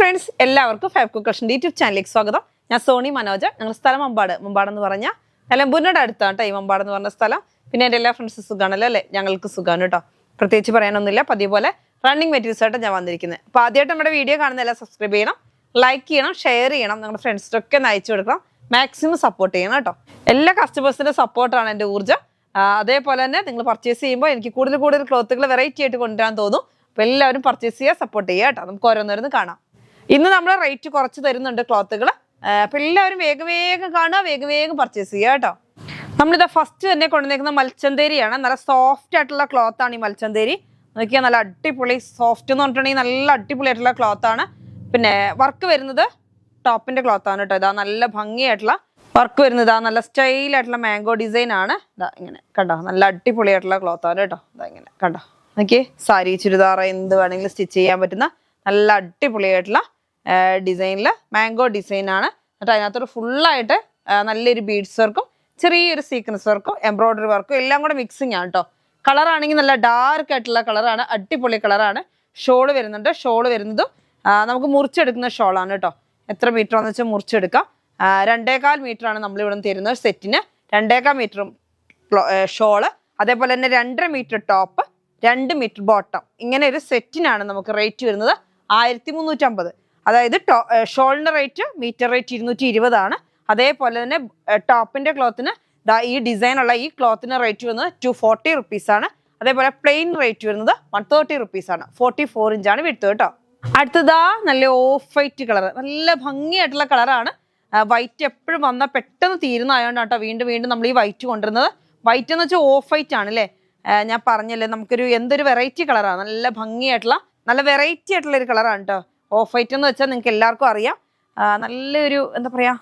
Friends എല്ലാവർക്കും five കുക്കേഴ്സിന്റെ YouTube ചാനലിലേക്ക് സ്വാഗതം. ഞാൻ സോണി മനോജ്. ഞങ്ങൾ സ്ഥലം മമ്പാട് എന്ന് പറഞ്ഞാൽ നിലമ്പൂരിനോട് അടുത്താണ് കേട്ടോ ഈ മമ്പാട് എന്ന് പറഞ്ഞ സ്ഥലം. പിന്നെ എൻ്റെ എല്ലാ ഫ്രണ്ട്സും സുഖമാണല്ലോ അല്ലേ? ഞങ്ങൾക്ക് സുഖമാണ് കേട്ടോ. പ്രത്യേകിച്ച് പറയാനൊന്നുമില്ല. പതിയെ പോലെ റണ്ണിങ് മെറ്റീരിയൽസ് ആയിട്ട് ഞാൻ വന്നിരിക്കുന്നത്. അപ്പോൾ ആദ്യമായിട്ട് നമ്മുടെ വീഡിയോ കാണുന്ന എല്ലാം സബ്സ്ക്രൈബ് ചെയ്യണം, ലൈക്ക് ചെയ്യണം, ഷെയർ ചെയ്യണം, നിങ്ങളുടെ ഫ്രണ്ട്സിനൊക്കെ ഒന്ന് അയച്ചു കൊടുക്കണം, മാക്സിമം സപ്പോർട്ട് ചെയ്യണം കേട്ടോ. എല്ലാ കസ്റ്റമേഴ്സിൻ്റെ സപ്പോർട്ടാണ് എൻ്റെ ഊർജ്ജം. അതേപോലെ തന്നെ നിങ്ങൾ പർച്ചേസ് ചെയ്യുമ്പോൾ എനിക്ക് കൂടുതൽ ക്ലോത്തുകൾ വെറൈറ്റി ആയിട്ട് കൊണ്ടുവരാൻ തോന്നും. അപ്പോൾ എല്ലാവരും പർച്ചേസ് ചെയ്യുക, സപ്പോർട്ട് ചെയ്യുക കേട്ടോ. നമുക്ക് ഓരോന്നോരോന്ന് കാണാം. ഇന്ന് നമ്മൾ റേറ്റ് കുറച്ച് തരുന്നുണ്ട് ക്ലോത്തുകൾ. അപ്പോൾ എല്ലാവരും വേഗം കാണുക, വേഗം പർച്ചേസ് ചെയ്യുക കേട്ടോ. നമ്മളിത് ഫസ്റ്റ് തന്നെ കൊണ്ടുവന്നേക്കുന്ന മൽച്ചന്തേരിയാണ്. നല്ല സോഫ്റ്റ് ആയിട്ടുള്ള ക്ലോത്താണ് ഈ മൽച്ചന്തേരി. നോക്കിയാൽ നല്ല അടിപൊളി സോഫ്റ്റ് എന്ന് പറഞ്ഞിട്ടുണ്ടെങ്കിൽ നല്ല അടിപൊളി ആയിട്ടുള്ള ക്ലോത്താണ്. പിന്നെ വർക്ക് വരുന്നത് ടോപ്പിന്റെ ക്ലോത്താണ് കേട്ടോ. ഇതാ നല്ല ഭംഗിയായിട്ടുള്ള വർക്ക് വരുന്നത്. ഇതാ നല്ല സ്റ്റൈലായിട്ടുള്ള മാംഗോ ഡിസൈൻ ആണ്. ഇതാ ഇങ്ങനെ കണ്ടോ, നല്ല അടിപൊളിയായിട്ടുള്ള ക്ലോത്താണ് കേട്ടോ. ഇതാ ഇങ്ങനെ കണ്ടോ, നോക്കിയേ സാരി ചുരിദാർ എന്ത് വേണമെങ്കിലും സ്റ്റിച്ച് ചെയ്യാൻ പറ്റുന്ന നല്ല അടിപൊളിയായിട്ടുള്ള ഡിസൈനിൽ മാംഗോ ഡിസൈനാണ്. എന്നിട്ട് അതിനകത്തൊരു ഫുള്ളായിട്ട് നല്ലൊരു ബീഡ്സ് വർക്കും ചെറിയൊരു സീക്വൻസ് വർക്കും എംബ്രോയിഡറി വർക്കും എല്ലാം കൂടെ മിക്സിങ് ആണ് കേട്ടോ. കളറാണെങ്കിൽ നല്ല ഡാർക്ക് ആയിട്ടുള്ള കളറാണ്, അടിപൊളി കളറാണ്. ഷോള് വരുന്നുണ്ട്. ഷോള് വരുന്നതും നമുക്ക് മുറിച്ചെടുക്കുന്ന ഷോളാണ് കേട്ടോ. എത്ര മീറ്ററാണെന്ന് വെച്ചാൽ മുറിച്ചെടുക്കാം. 2.25 മീറ്ററാണ് നമ്മളിവിടെ തരുന്നത് സെറ്റിന്. 2.25 മീറ്ററും ഷോള്, അതേപോലെ തന്നെ 2.5 മീറ്റർ ടോപ്പ്, 2 മീറ്റർ ബോട്ടം. ഇങ്ങനെ ഒരു സെറ്റിനാണ് നമുക്ക് റേറ്റ് വരുന്നത് 1350. അതായത് ഷോളിൻ്റെ റേറ്റ് മീറ്റർ റേറ്റ് 220 ആണ്. അതേപോലെ തന്നെ ടോപ്പിൻ്റെ ക്ലോത്തിന് ഈ ഡിസൈനുള്ള ഈ ക്ലോത്തിന് റേറ്റ് വരുന്നത് 240 റുപ്പീസാണ്. അതേപോലെ പ്ലെയിൻ റേറ്റ് വരുന്നത് 130 റുപ്പീസാണ്. 44 ഇഞ്ചാണ് വിടുത്ത് കേട്ടോ. അടുത്തതാ നല്ല ഓഫ് വൈറ്റ് കളർ, നല്ല ഭംഗിയായിട്ടുള്ള കളറാണ്. വൈറ്റ് എപ്പോഴും വന്നാൽ പെട്ടെന്ന് തീരുന്നതായോണ്ട് കേട്ടോ വീണ്ടും നമ്മൾ ഈ വൈറ്റ് കൊണ്ടുവരുന്നത്. വൈറ്റ് എന്ന് വെച്ചാൽ ഓഫ് വൈറ്റ് ആണല്ലേ. ഞാൻ പറഞ്ഞല്ലേ നമുക്കൊരു എന്തൊരു വെറൈറ്റി കളറാണ്. നല്ല ഭംഗിയായിട്ടുള്ള നല്ല വെറൈറ്റി ആയിട്ടുള്ള ഒരു കളറാണ് കേട്ടോ. ഓഫ് വൈറ്റ് എന്ന് വെച്ചാൽ നിങ്ങൾക്ക് എല്ലാവർക്കും അറിയാം. നല്ലൊരു എന്താ പറയുക,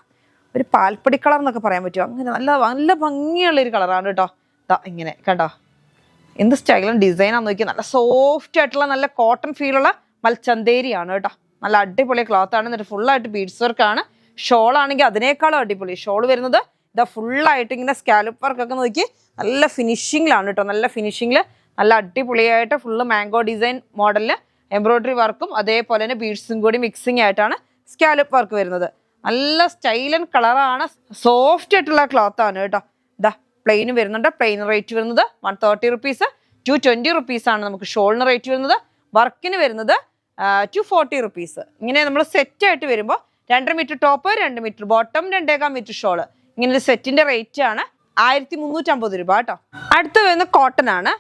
ഒരു പാൽപ്പൊടി കളർ എന്നൊക്കെ പറയാൻ പറ്റുമോ, അങ്ങനെ നല്ല ഭംഗിയുള്ളൊരു കളറാണ് കേട്ടോ. ഇതാ ഇങ്ങനെ കണ്ടോ, എന്ത് സ്റ്റൈലും ഡിസൈനാന്ന് നോക്കി. നല്ല സോഫ്റ്റ് ആയിട്ടുള്ള നല്ല കോട്ടൺ ഫീലുള്ള മൽച്ചന്തേരിയാണ് കേട്ടോ. നല്ല അടിപൊളി ക്ലോത്താണ്. എന്നിട്ട് ഫുള്ളായിട്ട് ബീഡ്സ് വർക്കാണ്. ഷോൾ ആണെങ്കിൽ അതിനേക്കാളും അടിപൊളി ഷോൾ വരുന്നത്. ഇതാ ഫുള്ളായിട്ട് ഇങ്ങനെ സ്കാലപ്പ് വർക്കൊക്കെ നോക്കി നല്ല ഫിനിഷിങ്ങിലാണ് കേട്ടോ. നല്ല ഫിനിഷിങ്ങിൽ നല്ല അടിപൊളിയായിട്ട് ഫുള്ള് മാംഗോ ഡിസൈൻ മോഡലിൽ എംബ്രോയിഡറി വർക്കും അതേപോലെ തന്നെ ബീഡ്സും കൂടി മിക്സിങ് ആയിട്ടാണ് സ്കാലപ്പ് വർക്ക് വരുന്നത്. നല്ല സ്റ്റൈലൻ കളറാണ്, സോഫ്റ്റ് ആയിട്ടുള്ള ക്ലോത്താണ് കേട്ടോ. ഇതാ പ്ലെയിനും വരുന്നുണ്ട്. പ്ലെയിൻ റേറ്റ് വരുന്നത് 130 റുപ്പീസ്. 220 റുപ്പീസാണ് നമുക്ക് ഷോളിന് റേറ്റ് വരുന്നത്. വർക്കിന് വരുന്നത് 240 റുപ്പീസ്. ഇങ്ങനെ നമ്മൾ സെറ്റ് ആയിട്ട് വരുമ്പോൾ 2 metre top, 2 metre bottom, 2.25 metre shawl, ഇങ്ങനെ ഒരു സെറ്റിന്റെ റേറ്റ് ആണ് 1350 രൂപ കേട്ടോ. അടുത്ത് വരുന്ന കോട്ടൺ ആണ്.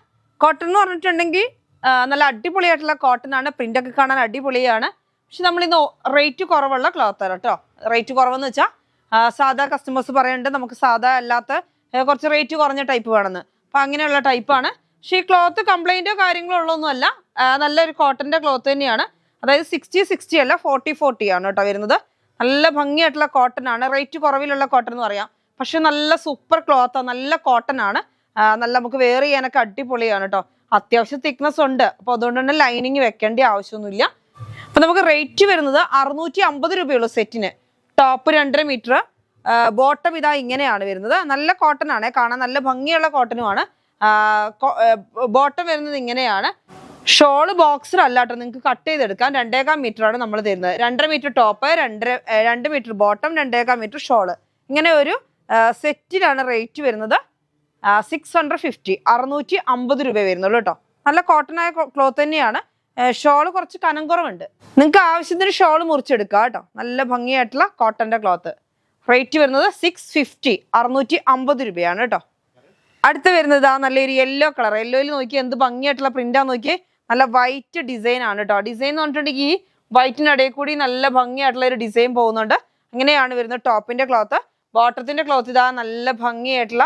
കോട്ടൺ എന്ന് പറഞ്ഞിട്ടുണ്ടെങ്കിൽ നല്ല അടിപൊളിയായിട്ടുള്ള കോട്ടൺ ആണ്. പ്രിന്റൊക്കെ കാണാൻ അടിപൊളിയാണ്. പക്ഷെ നമ്മളിന്ന് റേറ്റ് കുറവുള്ള ക്ലോത്താണ് കേട്ടോ. റേറ്റ് കുറവെന്ന് വെച്ചാൽ സാധാ കസ്റ്റമേഴ്സ് പറയുന്നുണ്ട് നമുക്ക് സാധാ അല്ലാത്ത കുറച്ച് റേറ്റ് കുറഞ്ഞ ടൈപ്പ് വേണമെന്ന്. അപ്പം അങ്ങനെയുള്ള ടൈപ്പാണ്. പക്ഷേ ഈ ക്ലോത്ത് കംപ്ലൈൻറ്റോ കാര്യങ്ങളോ ഉള്ളതൊന്നുമല്ല. നല്ലൊരു കോട്ടൻ്റെ ക്ലോത്ത് തന്നെയാണ്. അതായത് 60 അല്ല 40 ആണ് കേട്ടോ വരുന്നത്. നല്ല ഭംഗിയായിട്ടുള്ള കോട്ടൺ ആണ്. റേറ്റ് കുറവിലുള്ള കോട്ടൺ എന്ന് പറയാം. പക്ഷെ നല്ല സൂപ്പർ ക്ലോത്താണ്, നല്ല കോട്ടൺ ആണ്. നല്ല നമുക്ക് വെയർ ചെയ്യാനൊക്കെ അടിപൊളിയാണ് കേട്ടോ. അത്യാവശ്യം തിക്നെസ് ഉണ്ട്. അപ്പോൾ അതുകൊണ്ട് തന്നെ ലൈനിങ് വെക്കേണ്ട ആവശ്യമൊന്നുമില്ല. അപ്പം നമുക്ക് റേറ്റ് വരുന്നത് 650 രൂപയുള്ളൂ സെറ്റിന്. ടോപ്പ് 2.5 മീറ്റർ, ബോട്ടം ഇതാ ഇങ്ങനെയാണ് വരുന്നത്. നല്ല കോട്ടൺ ആണ്, കാണാൻ നല്ല ഭംഗിയുള്ള കോട്ടനുമാണ്. ബോട്ടം വരുന്നത് ഇങ്ങനെയാണ്. ഷോള് ബോക്സർ അല്ല കേട്ടോ, നിങ്ങൾക്ക് കട്ട് ചെയ്തെടുക്കാം. 2.25 മീറ്റർ ആണ് നമ്മൾ തരുന്നത്. 2.5 metre top, 2 metre bottom, 2.25 metre shawl. ഇങ്ങനെ ഒരു സെറ്റിനാണ് റേറ്റ് വരുന്നത് 650. 650 രൂപ വരുന്നുള്ളൂ കേട്ടോ. നല്ല കോട്ടൺ ആയ ക്ലോത്ത് തന്നെയാണ്. ഷോള് കുറച്ച് കനം കുറവുണ്ട്. നിങ്ങൾക്ക് ആവശ്യത്തിന് ഷോള് മുറിച്ചെടുക്കാം കേട്ടോ. നല്ല ഭംഗിയായിട്ടുള്ള കോട്ടന്റെ ക്ലോത്ത്. റേറ്റ് വരുന്നത് 650. 650 രൂപയാണ് കേട്ടോ. അടുത്ത് വരുന്നത് നല്ലൊരു യെല്ലോ കളർ. യെല്ലോയിൽ നോക്കി എന്ത് ഭംഗിയായിട്ടുള്ള പ്രിന്റാന്ന് നോക്കിയേ. നല്ല വൈറ്റ് ഡിസൈൻ ആണ് കേട്ടോ. ഡിസൈൻ എന്ന് പറഞ്ഞിട്ടുണ്ടെങ്കിൽ ഈ വൈറ്റിനിടയിൽ കൂടി നല്ല ഭംഗിയായിട്ടുള്ള ഒരു ഡിസൈൻ പോകുന്നുണ്ട്. അങ്ങനെയാണ് വരുന്നത് ടോപ്പിന്റെ ക്ലോത്ത്. ബോട്ടത്തിന്റെ ക്ലോത്ത് ഇതാ നല്ല ഭംഗിയായിട്ടുള്ള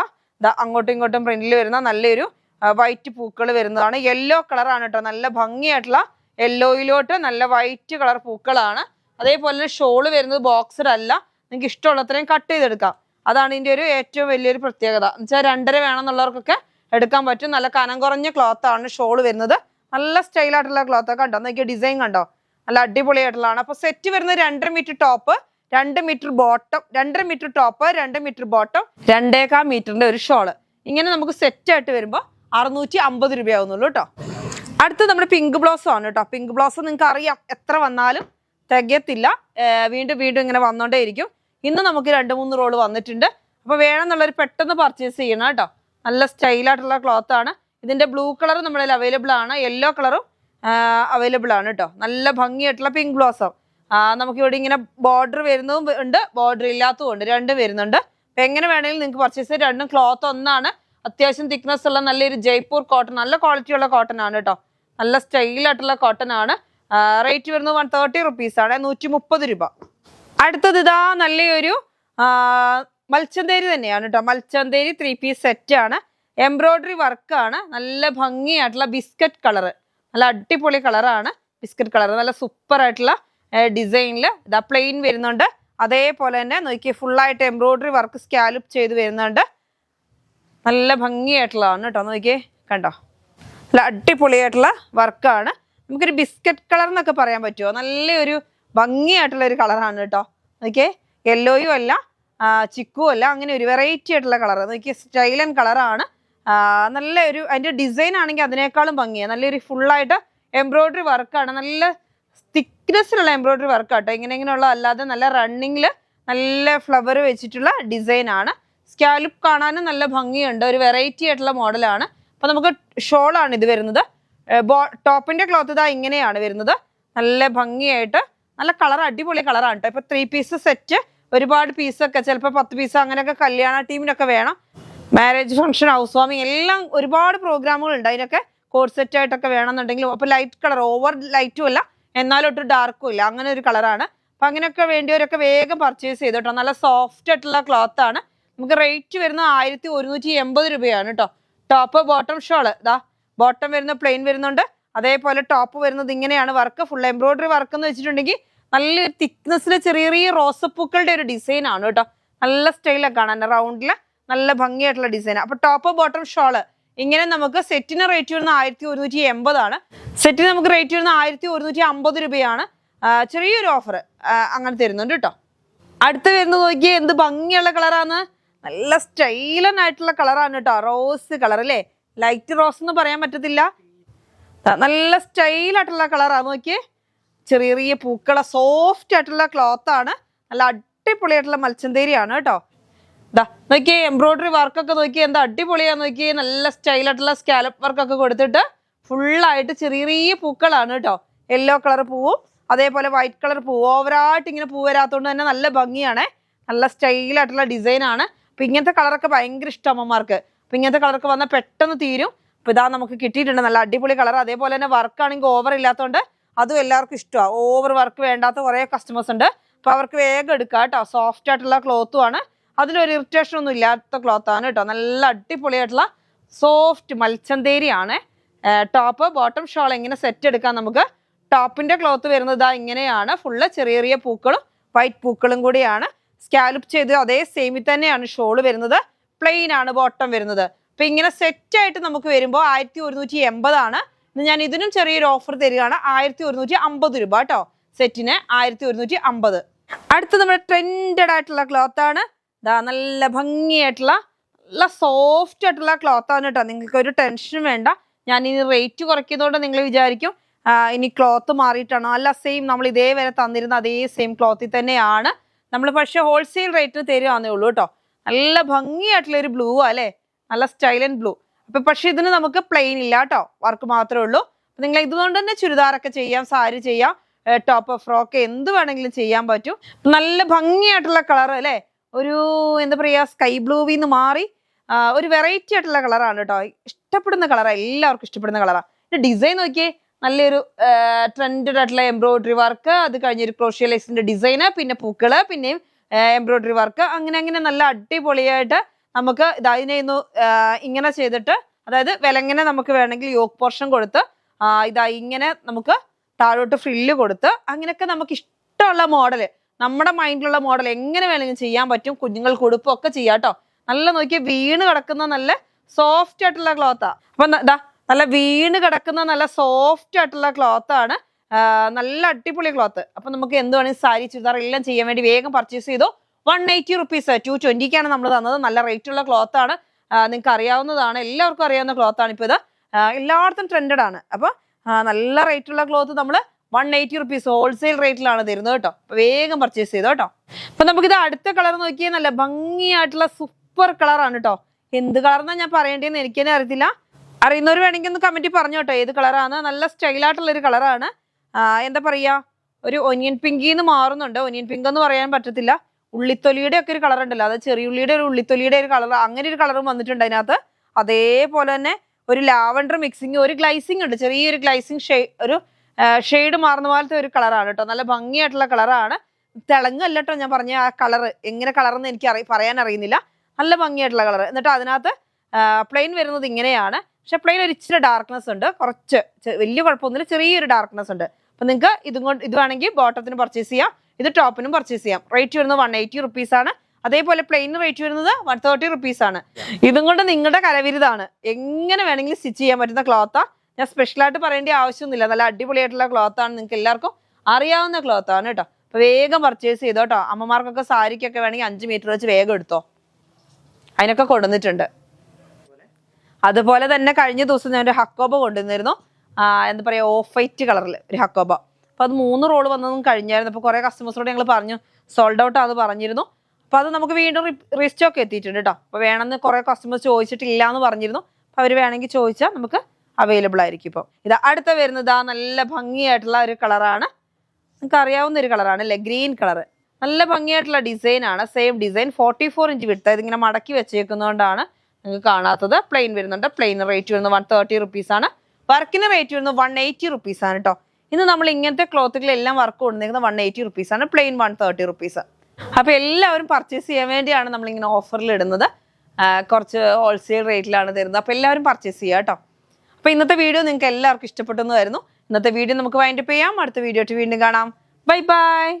അങ്ങോട്ടും ഇങ്ങോട്ടും പ്രിന്റിൽ വരുന്ന നല്ലൊരു വൈറ്റ് പൂക്കൾ വരുന്നതാണ്. യെല്ലോ കളറാണ് കേട്ടോ. നല്ല ഭംഗിയായിട്ടുള്ള യെല്ലോയിലോട്ട് നല്ല വൈറ്റ് കളർ പൂക്കളാണ്. അതേപോലെ തന്നെ ഷോള് വരുന്നത് ബോക്സർ അല്ല, നിങ്ങൾക്ക് ഇഷ്ടമുള്ളത്രയും കട്ട് ചെയ്തെടുക്കാം. അതാണ് ഇതിൻ്റെ ഒരു ഏറ്റവും വലിയൊരു പ്രത്യേകത. എന്ന് വെച്ചാൽ 2.5 വേണമെന്നുള്ളവർക്കൊക്കെ എടുക്കാൻ പറ്റും. നല്ല കനം കുറഞ്ഞ ക്ലോത്താണ് ഷോള് വരുന്നത്. നല്ല സ്റ്റൈലായിട്ടുള്ള ക്ലോത്ത് കണ്ടോ, നോക്കിയ ഡിസൈൻ കണ്ടോ, നല്ല അടിപൊളിയായിട്ടുള്ളതാണ്. അപ്പോൾ സെറ്റ് വരുന്നത് 2.5 metre top, 2 metre bottom, 2.5 metre top, 2 metre bottom, 2.25 മീറ്ററിന്റെ ഒരു ഷോള്. ഇങ്ങനെ നമുക്ക് സെറ്റ് ആയിട്ട് വരുമ്പോൾ 650 രൂപയാവുന്നുള്ളൂ കേട്ടോ. അടുത്ത് നമ്മുടെ പിങ്ക് ബ്ലൗസ് ആണ് കേട്ടോ. പിങ്ക് ബ്ലൗസ് നിങ്ങൾക്ക് അറിയാം, എത്ര വന്നാലും തികയത്തില്ല, വീണ്ടും വീണ്ടും ഇങ്ങനെ വന്നോണ്ടേ ഇരിക്കും. ഇന്ന് നമുക്ക് 2-3 റോള് വന്നിട്ടുണ്ട്. അപ്പോൾ വേണമെന്നുള്ളവർ പെട്ടെന്ന് പർച്ചേസ് ചെയ്യണം കേട്ടോ. നല്ല സ്റ്റൈലായിട്ടുള്ള ക്ലോത്ത് ആണ്. ഇതിന്റെ ബ്ലൂ കളർ നമ്മുടെ അവൈലബിൾ ആണ്, യെല്ലോ കളറും അവൈലബിൾ ആണ് കേട്ടോ. നല്ല ഭംഗിയായിട്ടുള്ള പിങ്ക് ബ്ലോസം. നമുക്കിവിടെ ഇങ്ങനെ ബോർഡർ വരുന്നതും ഉണ്ട്, ബോർഡർ ഇല്ലാത്തതും ഉണ്ട്, രണ്ടും വരുന്നുണ്ട്. അപ്പം എങ്ങനെ വേണമെങ്കിലും നിങ്ങൾക്ക് പർച്ചേസ് ചെയ്യാം. രണ്ടും ക്ലോത്ത് ഒന്നാണ്. അത്യാവശ്യം തിക്നെസ് ഉള്ള നല്ലൊരു ജയ്പൂർ കോട്ടൺ, നല്ല ക്വാളിറ്റിയുള്ള കോട്ടൺ ആണ് കേട്ടോ. നല്ല സ്റ്റൈലായിട്ടുള്ള കോട്ടൺ ആണ്. റേറ്റ് വരുന്നത് 130 റുപ്പീസ് ആണ്, 130 രൂപ. അടുത്തത് ഇതാ നല്ലൊരു മൽച്ചന്തേരി തന്നെയാണ് കേട്ടോ. മൽച്ചന്തേരി 3 പീസ് സെറ്റ് ആണ്. എംബ്രോയിഡറി വർക്കാണ്. നല്ല ഭംഗിയായിട്ടുള്ള ബിസ്ക്കറ്റ് കളറ്, നല്ല അടിപൊളി കളറാണ്. ബിസ്ക്കറ്റ് കളർ നല്ല സൂപ്പർ ആയിട്ടുള്ള ഡിസൈനിൽ ഇതാ പ്ലെയിൻ വരുന്നുണ്ട്. അതേപോലെ തന്നെ നോക്കി ഫുള്ളായിട്ട് എംബ്രോയിഡറി വർക്ക് സ്കാലപ്പ് ചെയ്ത് വരുന്നുണ്ട്. നല്ല ഭംഗിയായിട്ടുള്ളതാണ് കേട്ടോ. നോക്കിയേ, കണ്ടോ, നല്ല അടിപൊളിയായിട്ടുള്ള വർക്കാണ്. നമുക്കൊരു ബിസ്ക്കറ്റ് കളർ എന്നൊക്കെ പറയാൻ പറ്റുമോ, നല്ലൊരു ഭംഗിയായിട്ടുള്ള ഒരു കളറാണ് കേട്ടോ. നോക്കിയേ, യെല്ലോയും അല്ല ചിക്കും അല്ല, അങ്ങനെ ഒരു വെറൈറ്റി ആയിട്ടുള്ള കളർ. നോക്കിയേ, സ്റ്റൈലൻ കളറാണ്. നല്ലൊരു അതിൻ്റെ ഡിസൈൻ ആണെങ്കിൽ അതിനേക്കാളും ഭംഗിയാണ്. നല്ലൊരു ഫുള്ളായിട്ട് എംബ്രോയിഡറി വർക്കാണ്. നല്ല തിക്നെസ്സിലുള്ള എംബ്രോയിഡറി വർക്കാട്ടോ. ഇങ്ങനെയുള്ള അല്ലാതെ നല്ല റണ്ണിങ്ങിൽ നല്ല ഫ്ലവർ വെച്ചിട്ടുള്ള ഡിസൈൻ ആണ്. സ്കാലപ്പ് കാണാനും നല്ല ഭംഗിയുണ്ട്. ഒരു വെറൈറ്റി ആയിട്ടുള്ള മോഡലാണ്. അപ്പോൾ നമുക്ക് ഷോളാണ് ഇത് വരുന്നത്. ടോപ്പിന്റെ ക്ലോത്ത് ഇതാ ഇങ്ങനെയാണ് വരുന്നത്. നല്ല ഭംഗിയായിട്ട് നല്ല കളർ, അടിപൊളി കളറാണ് കേട്ടോ. ഇപ്പൊ 3 പീസ് സെറ്റ്, ഒരുപാട് പീസൊക്കെ ചിലപ്പോൾ 10 പീസ് അങ്ങനെയൊക്കെ കല്യാണ ടീമിനൊക്കെ വേണം. മാരേജ് ഫംഗ്ഷൻ, ഹൗസ് വാമിങ് എല്ലാം ഒരുപാട് പ്രോഗ്രാമുകളുണ്ട്. അതിനൊക്കെ കോഡ് സെറ്റ് ആയിട്ടൊക്കെ വേണമെന്നുണ്ടെങ്കിലും. അപ്പോൾ ലൈറ്റ് കളർ, ഓവർ ലൈറ്റും അല്ല എന്നാലും ഒട്ടും ഡാർക്കും ഇല്ല, അങ്ങനെ ഒരു കളറാണ്. അപ്പം അങ്ങനെയൊക്കെ വേണ്ടിയവരൊക്കെ വേഗം പർച്ചേസ് ചെയ്തു കേട്ടോ. നല്ല സോഫ്റ്റ് ആയിട്ടുള്ള ക്ലോത്ത് ആണ്. നമുക്ക് റേറ്റ് വരുന്നത് 1180 രൂപയാണ് കേട്ടോ. ടോപ്പ് ബോട്ടം ഷോള് ഇതാ, ബോട്ടം വരുന്ന പ്ലെയിൻ വരുന്നുണ്ട്. അതേപോലെ ടോപ്പ് വരുന്നത് ഇങ്ങനെയാണ്. വർക്ക് ഫുൾ എംബ്രോയിഡറി വർക്ക് എന്ന് വെച്ചിട്ടുണ്ടെങ്കിൽ നല്ലൊരു തിക്നെസ്സിൽ ചെറിയ ചെറിയ റോസപ്പൂക്കളുടെ ഒരു ഡിസൈൻ ആണ് കേട്ടോ. നല്ല സ്റ്റൈലൊക്കെ കാണാൻ, റൗണ്ടില് നല്ല ഭംഗിയായിട്ടുള്ള ഡിസൈൻ. അപ്പൊ ടോപ്പ് ബോട്ടം ഷോള് ഇങ്ങനെ നമുക്ക് സെറ്റിന് റേറ്റ് വരുന്നത് 1180 ആണ്. സെറ്റിന് നമുക്ക് റേറ്റ് വരുന്നത് 1150 രൂപയാണ്. ചെറിയൊരു ഓഫർ അങ്ങനെ തരുന്നുണ്ട് കേട്ടോ. അടുത്ത് വരുന്നത് നോക്കിയേ, എന്ത് ഭംഗിയുള്ള കളറാണ്. നല്ല സ്റ്റൈലൻ ആയിട്ടുള്ള കളറാണ് കേട്ടോ. റോസ് കളർ അല്ലേ, ലൈറ്റ് റോസ് എന്ന് പറയാൻ പറ്റത്തില്ല, നല്ല സ്റ്റൈലായിട്ടുള്ള കളറാണ്. നോക്കിയേ, ചെറിയ ചെറിയ പൂക്കള സോഫ്റ്റ് ആയിട്ടുള്ള ക്ലോത്ത് ആണ്. നല്ല അടിപൊളിയായിട്ടുള്ള മൽച്ചന്തേരിയാണ് കേട്ടോ. ഇതാ നോക്കിയേ, എംബ്രോയിഡറി വർക്കൊക്കെ നോക്കിയേ എന്താ അടിപൊളിയാന്ന് നോക്കിയേ. നല്ല സ്റ്റൈലായിട്ടുള്ള സ്കാലപ്പ് വർക്കൊക്കെ കൊടുത്തിട്ട് ഫുള്ളായിട്ട് ചെറിയ ചെറിയ പൂക്കളാണ് കേട്ടോ. യെല്ലോ കളർ പൂവും അതേപോലെ വൈറ്റ് കളർ പൂവും, ഓവറായിട്ട് ഇങ്ങനെ പൂ വരാത്തതുകൊണ്ട് തന്നെ നല്ല ഭംഗിയാണ്. നല്ല സ്റ്റൈലായിട്ടുള്ള ഡിസൈൻ ആണ്. അപ്പം ഇങ്ങനത്തെ കളറൊക്കെ ഭയങ്കര ഇഷ്ടം അമ്മമാർക്ക്. അപ്പം ഇങ്ങനത്തെ കളറൊക്കെ വന്നാൽ പെട്ടെന്ന് തീരും. അപ്പം ഇതാ നമുക്ക് കിട്ടിയിട്ടുണ്ട് നല്ല അടിപൊളി കളർ. അതേപോലെ തന്നെ വർക്കാണെങ്കിൽ ഓവർ ഇല്ലാത്തതുകൊണ്ട് അതും എല്ലാവർക്കും ഇഷ്ടമാണ്. ഓവർ വർക്ക് വേണ്ടാത്ത കുറേ കസ്റ്റമേഴ്സ് ഉണ്ട്. അപ്പോൾ അവർക്ക് വേഗം എടുക്കാം കേട്ടോ. സോഫ്റ്റ് ആയിട്ടുള്ള ക്ലോത്തും ആണ്, അതിലൊരു ഇറിറ്റേഷൻ ഒന്നും ഇല്ലാത്ത ക്ലോത്ത് ആണ് കേട്ടോ. നല്ല അടിപൊളിയായിട്ടുള്ള സോഫ്റ്റ് മൽച്ചന്തേരിയാണ്. ടോപ്പ് ബോട്ടം ഷോൾ എങ്ങനെ സെറ്റ് എടുക്കാം നമുക്ക്. ടോപ്പിന്റെ ക്ലോത്ത് വരുന്നത് ഇങ്ങനെയാണ്. ഫുള്ള് ചെറിയ ചെറിയ പൂക്കളും വൈറ്റ് പൂക്കളും കൂടിയാണ്. സ്കാലപ്പ് ചെയ്ത് അതേ സെയിമിൽ തന്നെയാണ് ഷോള് വരുന്നത്. പ്ലെയിൻ ആണ് ബോട്ടം വരുന്നത്. അപ്പൊ ഇങ്ങനെ സെറ്റ് ആയിട്ട് നമുക്ക് വരുമ്പോൾ 1180 ആണ്. ഞാൻ ഇതിനും ചെറിയൊരു ഓഫർ തരികയാണ്, 1150 രൂപ കേട്ടോ. സെറ്റിന് 1150. അടുത്ത് നമ്മുടെ ട്രെൻഡഡ് ആയിട്ടുള്ള ക്ലോത്ത് ആണ്. നല്ല ഭംഗിയായിട്ടുള്ള നല്ല സോഫ്റ്റ് ആയിട്ടുള്ള ക്ലോത്ത് ആണ് കേട്ടോ. നിങ്ങൾക്ക് ഒരു ടെൻഷനും വേണ്ട. ഞാൻ ഇനി റേറ്റ് കുറയ്ക്കുന്നതുകൊണ്ട് നിങ്ങൾ വിചാരിക്കും ഇനി ക്ലോത്ത് മാറിയിട്ടാണോ. അല്ല, സെയിം നമ്മൾ ഇതേവരെ തന്നിരുന്ന അതേ സെയിം ക്ലോത്തിൽ തന്നെയാണ് നമ്മൾ, പക്ഷേ ഹോൾസെയിൽ റേറ്റിന് തരുവാന്നേ ഉള്ളൂ കേട്ടോ. നല്ല ഭംഗിയായിട്ടുള്ള ഒരു ബ്ലൂ അല്ലേ, നല്ല സ്റ്റൈലൻ ബ്ലൂ. അപ്പൊ പക്ഷെ ഇതിന് നമുക്ക് പ്ലെയിൻ ഇല്ല കേട്ടോ, വർക്ക് മാത്രമേ ഉള്ളൂ. നിങ്ങൾ ഇതുകൊണ്ട് തന്നെ ചുരിദാറൊക്കെ ചെയ്യാം, സാരി ചെയ്യാം, ടോപ്പ് ഫ്രോക്ക് എന്ത് വേണമെങ്കിലും ചെയ്യാൻ പറ്റും. നല്ല ഭംഗിയായിട്ടുള്ള കളർ അല്ലേ, ഒരു എന്താ പറയുക, സ്കൈ ബ്ലൂവിന്ന് മാറി ഒരു വെറൈറ്റി ആയിട്ടുള്ള കളറാണ് കേട്ടോ. ഇഷ്ടപ്പെടുന്ന കളറാണ്, എല്ലാവർക്കും ഇഷ്ടപ്പെടുന്ന കളറാണ്. ഡിസൈൻ നോക്കിയേ, നല്ലൊരു ട്രെൻഡഡ് ആയിട്ടുള്ള എംബ്രോയിഡറി വർക്ക്, അത് കഴിഞ്ഞൊരു ക്രോഷ്യ ലേസിന്റെ ഡിസൈന്, പിന്നെ പൂക്കള്, പിന്നെയും എംബ്രോയിഡറി വർക്ക്, അങ്ങനെ അങ്ങനെ നല്ല അടിപൊളിയായിട്ട് നമുക്ക് ഇതിനൊന്ന് ഇങ്ങനെ ചെയ്തിട്ട്, അതായത് വിലങ്ങനെ നമുക്ക് വേണമെങ്കിൽ യോക്ക് പോർഷൻ കൊടുത്ത് ഇങ്ങനെ നമുക്ക് താഴോട്ട് ഫ്രില്ല് കൊടുത്ത് അങ്ങനെയൊക്കെ നമുക്ക് ഇഷ്ടമുള്ള മോഡല്, നമ്മുടെ മൈൻഡിലുള്ള മോഡൽ എങ്ങനെ വേണമെങ്കിലും ചെയ്യാൻ പറ്റും. കുഞ്ഞുങ്ങൾക്ക് ഉടുപ്പും ഒക്കെ ചെയ്യാം കേട്ടോ. നല്ല നോക്കിയാൽ വീണ് കിടക്കുന്ന നല്ല സോഫ്റ്റ് ആയിട്ടുള്ള ക്ലോത്താ. അപ്പൊ നല്ല വീണ് കിടക്കുന്ന നല്ല സോഫ്റ്റ് ആയിട്ടുള്ള ക്ലോത്ത് ആണ്. നല്ല അടിപൊളി ക്ലോത്ത്. അപ്പൊ നമുക്ക് എന്ത് വേണമെങ്കിൽ സാരി, ചുരിദാർ എല്ലാം ചെയ്യാൻ വേണ്ടി വേഗം പർച്ചേസ് ചെയ്തു. 180 റുപ്പീസ്, 220ക്കാണ് നമ്മൾ തന്നത്. നല്ല റേറ്റ് ഉള്ള ക്ലോത്ത് ആണ്. നിങ്ങൾക്ക് അറിയാവുന്നതാണ്, എല്ലാവർക്കും അറിയാവുന്ന ക്ലോത്ത് ആണ്. ഇപ്പൊ ഇത് എല്ലായിടത്തും ട്രെൻഡഡ് ആണ്. അപ്പൊ നല്ല റേറ്റ് ഉള്ള ക്ലോത്ത് നമ്മൾ 180 ഹോൾസെയിൽ റേറ്റിലാണ് തരുന്നത് കേട്ടോ. വേഗം പർച്ചേസ് ചെയ്തോ കേട്ടോ. അപ്പൊ നമുക്കിത് അടുത്ത കളർ നോക്കിയാൽ നല്ല ഭംഗിയായിട്ടുള്ള സൂപ്പർ കളറാണ് കേട്ടോ. എന്ത് കളർന്നാ ഞാൻ പറയേണ്ടതെന്ന് എനിക്ക് തന്നെ അറിയത്തില്ല. അറിയുന്നവർ വേണമെങ്കിൽ ഒന്ന് കമന്റിൽ പറഞ്ഞു കേട്ടോ ഏത് കളറാണ്. നല്ല സ്റ്റൈലായിട്ടുള്ള ഒരു കളറാണ്. എന്താ പറയാ, ഒരു ഒനിയൻ പിങ്കിന്ന് മാറുന്നുണ്ട്. ഒനിയൻ പിങ്ക് എന്ന് പറയാൻ പറ്റത്തില്ല. ഉള്ളിത്തൊലിയുടെ ഒക്കെ ഒരു കളർ ഉണ്ടല്ലോ, അത് ചെറിയുള്ളിയുടെ ഒരു ഉള്ളിത്തൊലിയുടെ ഒരു കളർ, അങ്ങനെ ഒരു കളറും വന്നിട്ടുണ്ട് അതിനകത്ത്. അതേപോലെ തന്നെ ഒരു ലാവൻഡർ മിക്സിങ്, ഒരു ഗ്ലൈസിങ് ഉണ്ട്, ചെറിയൊരു ഗ്ലൈസിങ് ഒരു ഷെയ്ഡ് മാറുന്ന പോലത്തെ ഒരു കളറാണ് കേട്ടോ. നല്ല ഭംഗിയായിട്ടുള്ള കളറാണ്. തിളങ്ങല്ല കേട്ടോ ഞാൻ പറഞ്ഞ ആ കളർ. എങ്ങനെ കളറെന്ന് എനിക്ക് പറയാൻ അറിയുന്നില്ല. നല്ല ഭംഗിയായിട്ടുള്ള കളർ. എന്നിട്ട് അതിനകത്ത് പ്ലെയിൻ വരുന്നത് ഇങ്ങനെയാണ്. പക്ഷെ പ്ലെയിൻ ഒരു ഇച്ചിരി ഡാർക്ക്നെസ് ഉണ്ട്, കുറച്ച് വലിയ കുഴപ്പമൊന്നുമില്ല, ചെറിയൊരു ഡാർക്ക്നെസ് ഉണ്ട്. അപ്പൊ നിങ്ങൾക്ക് ഇത് വേണമെങ്കിൽ ബോട്ടത്തിന് പർച്ചേസ് ചെയ്യാം, ഇത് ടോപ്പിനും പർച്ചേസ് ചെയ്യാം. റേറ്റ് വരുന്നത് 180 റുപ്പീസാണ്. അതേപോലെ പ്ലെയിൻ റേറ്റ് വരുന്നത് 130 റുപ്പീസാണ്. ഇതും കൊണ്ട് നിങ്ങളുടെ കരവിരുതാണ്. എങ്ങനെ വേണമെങ്കിലും സ്റ്റിച്ച് ചെയ്യാൻ പറ്റുന്ന ക്ലോത്താ. ഞാൻ സ്പെഷ്യലായിട്ട് പറയേണ്ട ആവശ്യമൊന്നുമില്ല. നല്ല അടിപൊളിയായിട്ടുള്ള ക്ലോത്താണ്, നിങ്ങൾക്ക് എല്ലാവർക്കും അറിയാവുന്ന ക്ലോത്താണ് കേട്ടോ. അപ്പൊ വേഗം പർച്ചേസ് ചെയ്തോ കേട്ടോ. അമ്മമാർക്കൊക്കെ സാരിക്കൊക്കെ വേണമെങ്കിൽ 5 മീറ്റർ വെച്ച് വേഗം എടുത്തോ, അതിനൊക്കെ കൊണ്ടുവന്നിട്ടുണ്ട്. അതുപോലെ തന്നെ കഴിഞ്ഞ ദിവസം ഞാൻ ഒരു ഹക്കോബ കൊണ്ടുവന്നിരുന്നു. എന്താ പറയാ, ഓഫ് വൈറ്റ് കളറിൽ ഒരു ഹക്കോബ. അപ്പൊ അത് 3 റോള് വന്നതും കഴിഞ്ഞായിരുന്നു. അപ്പൊ കുറെ കസ്റ്റമേഴ്സിനോട് ഞങ്ങൾ പറഞ്ഞു സോൾഡ് ഔട്ട് അത് പറഞ്ഞിരുന്നു. അപ്പൊ അത് നമുക്ക് വീണ്ടും റീസ്റ്റോക്ക് എത്തിയിട്ടുണ്ട് കേട്ടോ. അപ്പൊ വേണമെന്ന് കുറെ കസ്റ്റമേഴ്സ് ചോദിച്ചിട്ടില്ല എന്ന് പറഞ്ഞിരുന്നു. അപ്പൊ അവർ വേണമെങ്കിൽ ചോദിച്ചാൽ നമുക്ക് അവൈലബിൾ ആയിരിക്കും. ഇപ്പം ഇത് അടുത്ത വരുന്നത് നല്ല ഭംഗിയായിട്ടുള്ള ഒരു കളറാണ്. നിങ്ങൾക്ക് അറിയാവുന്ന ഒരു കളറാണ് അല്ലേ, ഗ്രീൻ കളർ. നല്ല ഭംഗിയായിട്ടുള്ള ഡിസൈൻ ആണ്. സെയിം ഡിസൈൻ 44 ഇഞ്ച് വിട്ട്. ഇതിങ്ങനെ മടക്കി വെച്ചേക്കുന്നതുകൊണ്ടാണ് നിങ്ങൾക്ക് കാണാത്തത്. പ്ലെയിൻ വരുന്നുണ്ട്. പ്ലെയിൻ റേറ്റ് വരുന്നത് 130 റുപ്പീസാണ്. വർക്കിന് റേറ്റ് വരുന്നത് 180 റുപ്പീസാണ് കേട്ടോ. ഇന്ന് നമ്മൾ ഇങ്ങനത്തെ ക്ലോത്തുകളെല്ലാം വർക്ക് കൊണ്ടുവന്നിരിക്കുന്നത് 180 റുപ്പീസാണ്. Plain 130 rupees. അപ്പൊ എല്ലാവരും പർച്ചേസ് ചെയ്യാൻ വേണ്ടിയാണ് നമ്മളിങ്ങനെ ഓഫറിൽ ഇടുന്നത്. കുറച്ച് ഹോൾസെയിൽ റേറ്റിലാണ് തരുന്നത്. അപ്പൊ എല്ലാവരും പർച്ചേസ് ചെയ്യുക കേട്ടോ. അപ്പൊ ഇന്നത്തെ വീഡിയോ നിങ്ങൾക്ക് എല്ലാവർക്കും ഇഷ്ടപ്പെട്ടെന്ന് വരുന്നു. ഇന്നത്തെ വീഡിയോ നമുക്ക് വൈൻഡപ്പ് ചെയ്യാം. അടുത്ത വീഡിയോ ആയിട്ട് വീണ്ടും കാണാം. Bye bye.